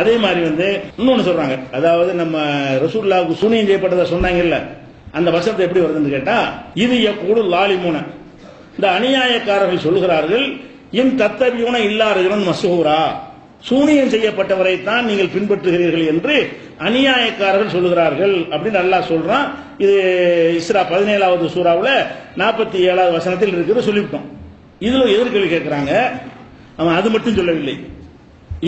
அதே மாதிரி இன்னொன்னு சொல்றாங்க, அதாவது நம்ம ரசூலுல்லாஹ்வுக்கு சூனியம் செய்யப்பட்டதை சொன்னாங்கல்ல, அந்த வசனத்தை எப்படி வருதுன்னு கேட்டா, இது யக்கூலு லாலிமூன, இந்த அநியாயக்காரர்கள் சொல்கிறார்கள், இன் தத்தபியூன இல்லா ரஜுலன் மஸ்ஹூரா, சூனியம் செய்யப்பட்டவரை தான் நீங்கள் பின்பற்றுகிறீர்கள் என்று அநியாயக்காரர்கள் சொல்லுகிறார்கள் அப்படின்னு அல்லாஹ் சொல்றான். இது இஸ்ரா 17வது சூறாவில் 47வது வசனத்தில் இருக்கிறது சொல்லிவிட்டோம். இதுல எதிர்கேள்வி கேட்கிறாங்க, அவன் அது மட்டும் சொல்லவில்லை,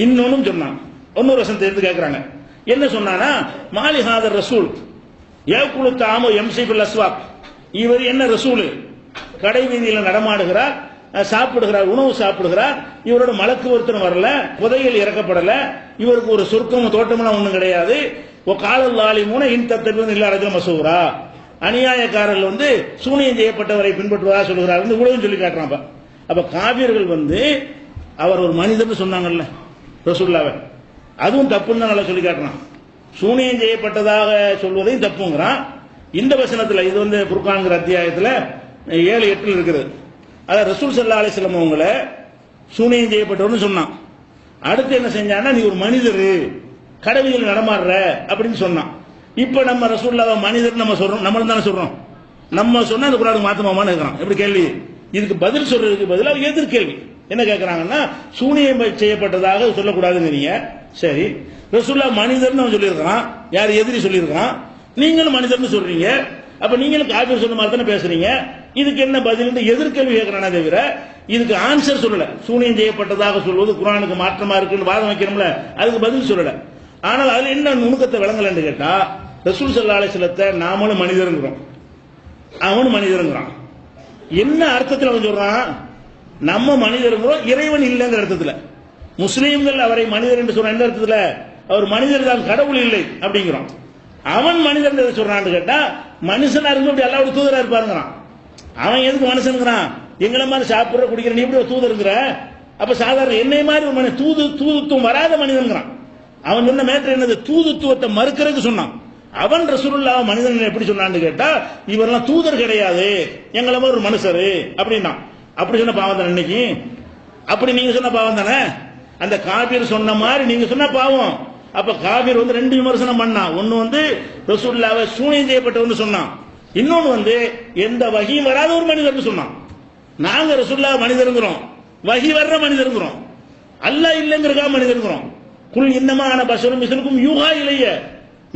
இன்னொன்னும் சொன்னான். இன்னொரு வசனத்தை எடுத்து கேட்கிறாங்க, என்ன சொன்னானா, மாலிஹாதர் ரசூல் ஏகுலு தாமு எம்சிபில் அஸ்வாக், இவர் என்ன ரசூல், கடை வீதியில் நடமாடுகிறார், சாப்பிடுகிறார், உணவு சாப்பிடுகிறார், இவரோட மலக்கு ஒருத்தர் வரல, புதையல் இறக்கப்படல, இவருக்கு ஒரு சொர்க்கமும் தோட்டமெல்லாம் ஒண்ணும் கிடையாது. காலல் லாலிமூன இன் தத்தபியூன இல்லா ரஜுலன் மஸ்ஹூரா, அநியாயக்காரர்கள் சூனியம் செய்யப்பட்டவரை பின்பற்றுவதா சொல்கிறார், இவ்வளவு சொல்லி காட்டுறான். அப்ப காபியர்கள் அவர் ஒரு மனிதர்னு சொன்னாங்கல்ல ரசூலுல்லாஹ், அதுவும் தப்புன்னு தான் நல்லா சொல்லி காட்டுறான். சூனியம் செய்யப்பட்டதாக சொல்வதையும் தப்புங்கிறான். இந்த வசனத்தில் இது புர்கான்கிற அத்தியாயத்தில் 7-8 இருக்கிறது. அதாவது ரசூல் ஸல்லல்லாஹு அலைஹி வஸல்லம் அவங்கள சூனியம் செய்யப்பட்டவர்னு சொன்னான். அடுத்து என்ன செஞ்சான்னா, நீ ஒரு மனிதர், கடவுளில் நடமாடுற அப்படின்னு சொன்னான். இப்ப நம்ம ரசூலுல்லாஹ் மனிதர் நம்ம சொல்றோம், நம்மளும் தானே சொல்றோம். நம்ம சொன்னா அந்த குர்ஆனுக்கு மாத்தமாமான்னு இருக்கிறான். எப்படி கேள்வி? இதுக்கு பதில் சொல்றதுக்கு பதிலாக எதிர்கேள்வி என்ன கேட்கிறாங்கன்னா, சூனியம் செய்யப்பட்டதாக சொல்லக்கூடாதுங்கிறீங்க. சரி, ரசூலுல்லாஹ் மனிதர்னு அவன் சொல்லியிருக்கிறான், யார் எதிரி சொல்லியிருக்கிறான், நீங்களும் மனிதர்னு சொல்றீங்க, அப்ப நீங்களும் காபிர் சொன்ன மாதிரி தானே பேசுறீங்க, இதுக்கு என்ன பதில் எதிர்கேள்வி கேட்கிறானே தவிர இதுக்கு ஆன்சர் சொல்லல. சூனியம் செய்யப்பட்டதாக சொல்வது குர்ஆனுக்கு மாற்றமா இருக்குன்னு வாதம் வைக்கணும்ல, அதுக்கு பதில் சொல்லல. ஆனால் அதுல என்ன நுணுக்கத்தை விளங்கலன்னு கேட்டா, ரசூல் ஸல்லல்லாஹு அலைஹி வஸல்லத்தை நாமளும் மனிதருங்கிறோம், அவனும் மனிதருங்கிறான். என்ன அர்த்தத்தில் அவன் சொல்றான்? நம்ம மனிதருங்கிறோம், இறைவன் இல்லைங்கிற அர்த்தத்தில். முஸ்லீம்கள் அவரை மனிதர் என்று சொல்ற எந்த அர்த்தத்தில்? அவர் மனிதர் தான், கடவுள் இல்லை அப்படிங்கிறோம். அவன் மனிதன் எதை சொல்றான்னு கேட்டா, மனுஷனா இருந்து அப்படி அல்லாஹ்வுடைய தூதரா இருப்பாருங்கிறான். அவன் எதுக்கு மனுஷனுங்கிறான்? எங்களை மாதிரி சாப்பிடுற குடிக்கிற நீ எப்படி ஒரு தூதருங்கிற? அப்ப சாதாரண என்னை மாதிரி ஒரு மனிதன், தூதுத்துவம் வராத மனிதன்கிறான். அவன் சொன்ன மேட்டர் என்னது? தூதுத்துவத்தை மறுக்கிறதுக்கு சொன்னான். அவன் ரசூலுல்லாஹ் மனிதன் எப்படி சொன்னான்னு கேட்டா, இவரெல்லாம் தூதர் கிடையாது, எங்களை மாதிரி ஒரு மனுஷரு அப்படின்னா. அப்படி சொன்ன பாவம் தானே இன்னைக்கு? அப்படி நீங்க சொன்ன பாவம் தானே? அந்த காபீர் சொன்ன மாதிரி நீங்க சொன்ன பாவம். அப்ப காபீர் 2 விமர்சனம் பண்ணான். ஒன்னு ரசூலுல்லாஹ் சூனியம் செய்யப்பட்டவன்னு சொன்னான், இன்னொன்னு எந்த வஹீம் வராத ஒரு மனிதர்னு சொன்னான். நாங்க ரசூலுல்லாஹ் மனிதருங்கிறோம், வஹி வர்ற மனிதருங்கிறோம், அல்லாஹ் இல்லைங்கிறதா மனிதருங்கிறோம். குல் இன்னமா அன பஷரும் மிஸ்லுக்கும் யூஹா இலைய,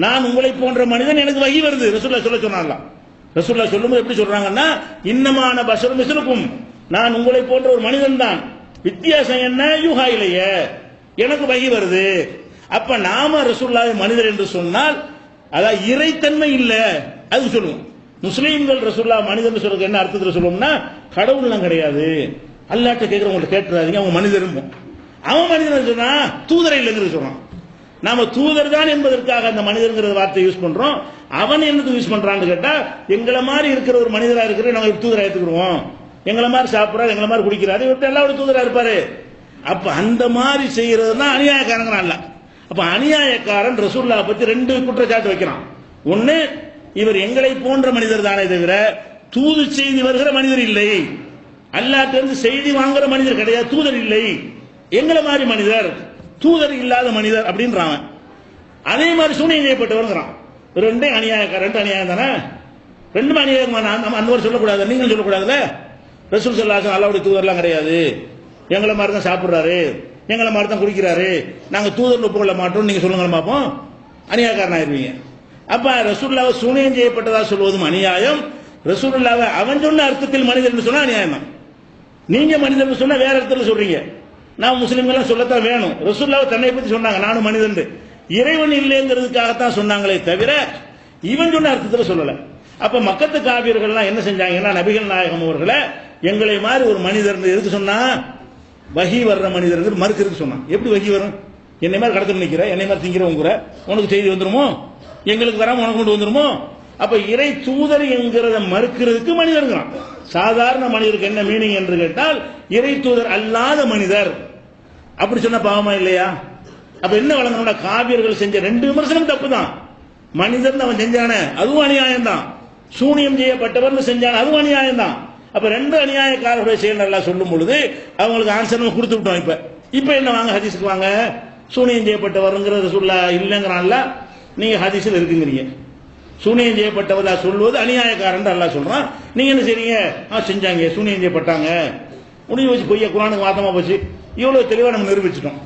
நான் உங்களை போன்ற மனிதன், எனக்கு வஹி வருது ரசூலுல்லாஹ் சொல்ல சொன்னாங்க. ரசூலுல்லாஹ் சொல்லும்போது எப்படி சொல்றாங்கன்னா, இன்னமா அன பஷரும் மிஸ்லுக்கும், நான் உங்களை போன்ற ஒரு மனிதன் தான், வித்தியாசம் என்ன? யூஹா இலைய, எனக்கு வஹி வருது. அப்ப நாம ரசூலுல்லாஹ் மனிதர் என்று சொன்னால் அதான் இறைத்தன்மை இல்ல, அது சொல்லுவோம். முஸ்லீம்கள் ரசூலுல்லாஹ் மனிதன் சொல்றதுக்கு என்ன அர்த்தத்தில் சொல்லுவோம்னா, கடவுள்லாம் கிடையாது, அல்லாஹ்ட்ட கேட்கிறவங்கள்ட்ட கேட்டுறாதீங்க, அவங்க மனிதரும். அவன் மனிதன் சொன்னா தூதரை இல்லைங்கிறது சொல்றான். நாம தூதர் தான் என்பதற்காக அந்த மனிதர்ங்கிற வார்த்தை யூஸ் பண்றோம். அவன் என்னது யூஸ் பண்றான்னு கேட்டா, எங்களை மாதிரி இருக்கிற ஒரு மனிதரா இருக்கிற நாங்க தூதரா எடுத்துக்கிறோம், எங்களை மாதிரி சாப்பிடறாரு, எங்களை மாதிரி குடிக்கிறாரு, இவர்கிட்ட எல்லாரும் தூதரா இருப்பாரு. அப்ப அந்த மாதிரி செய்யறது தான் அநியாயக்காரங்க அல்ல. அப்ப அநியாயக்காரன் ரசூலுல்லாஹ் பத்தி 2 குற்றச்சாட்டு வைக்கிறான். ஒன்னு, இவர் எங்களை போன்ற மனிதர் தானே தவிர தூது செய்தி வருகிற மனிதர் இல்லை, அல்லாஹ்ட்ட இருந்து செய்தி வாங்குற மனிதர் கிடையாது, தூதர் இல்லை, எங்களை மாதிரி மனிதர், தூதர் இல்லாத மனிதர் அப்படின்றான். அதே மாதிரி சூனியம் செய்யப்பட்டவர்ங்கிறான். 2 அநியாயக்காரன், 2 அநியாயம் தானே, 2 அநியாயம். நம்ம அந்த மாதிரி சொல்லக்கூடாது, நீங்களும் சொல்லக்கூடாதுல்ல. ரசூல் ஸல்லல்லாஹு அலைஹி வஸல்லம் அல்லாஹ்வுடைய தூதர்லாம் கிடையாது, எங்களை மாதிரி தான் சாப்பிடுறாரு, எங்களை மாதிரி தான் குடிக்கிறாரு, நாங்க தூதர் ஒப்புக்கொள்ள மாட்டோம் நீங்க சொல்லுங்க பார்ப்போம், அநியாயக்காரன் ஆயிருவீங்க. அப்ப ரசூலுல்லாஹ் சூனியம் செய்யப்பட்டதா சொல்வதும் அநியாயம், ரசூலுல்லாஹ் அவன் சொன்ன அர்த்தத்தில் மனிதன் சொன்னா அநியாயம் தான். நீங்க மனிதன் சொன்னா வேற அர்த்தத்தில் சொல்றீங்க. நான் முஸ்லிம்கள் சொல்லத்தான் வேணும். ரசூலுல்லாஹ் தன்னை பத்தி சொன்னாங்க, நானும் மனிதன், இறைவன் இல்லைங்கிறதுக்காகத்தான் சொன்னாங்களே தவிர இவன் சொன்ன அர்த்தத்தில் சொல்லல. அப்ப மக்கத்து காபியர்கள்லாம் என்ன செஞ்சாங்கன்னா, நபிகள் நாயகம் அவர்களை எங்களை மாதிரி ஒரு மனிதர் எதுக்கு சொன்னா, வஹி வர்ற மனிதர் மறுக்கிறதுக்கு சொன்னான். எப்படி வஹி வரும்? என்னை மாதிரி கடத்தல் நிற்கிற, என்னை மாதிரி திங்கிறவங்க உனக்கு செய்தி வந்துருமோ, எங்களுக்கு வராம உனக்கு கொண்டு வந்துருமோ? அப்ப இறை தூதர் என்கிறத மறுக்கிறதுக்கு மனிதர்கிறான். சாதாரண மனிதருக்கு என்ன மீனிங் என்று கேட்டால், இறை தூதர் அல்லாத மனிதர் அப்படி சொன்ன பாவமா இல்லையா? அப்ப என்ன வழங்கணும்னா, காபியர்கள் செஞ்ச 2 விமர்சனம் தப்பு தான். மனிதன் அவன் செஞ்சானே அதுவும் அநியாயம் தான், சூனியம் செய்யப்பட்டவர்னு செஞ்சான அதுவும் அநியாயம் தான். அப்ப 2 அநியாயக்காரர்களுடைய செயல் நல்லா சொல்லும் பொழுது அவங்களுக்கு ஆன்சர் கொடுத்து விட்டோம். இப்ப என்ன வாங்க ஹதீஸ்க்கு வாங்க, சூனியம் செய்யப்பட்டவருங்கிற ரசூலுல்லாஹ் இல்லைங்கிறான்ல, நீங்க ஹதீஸில் இருக்குங்கிறீங்க. சூனியம் செய்யப்பட்டவரா சொல்வது அநியாயக்காரன் அல்லாஹ் சொல்றான். நீங்க என்ன செய்றீங்க? செஞ்சாங்க, சூனியம் செய்யப்பட்டாங்க, முடிவு வச்சு பொய்ய குர்ஆனுக்கு மாத்தமா போச்சு. இவ்வளவு தெளிவா நம்ம நிரூபிச்சிட்டோம்.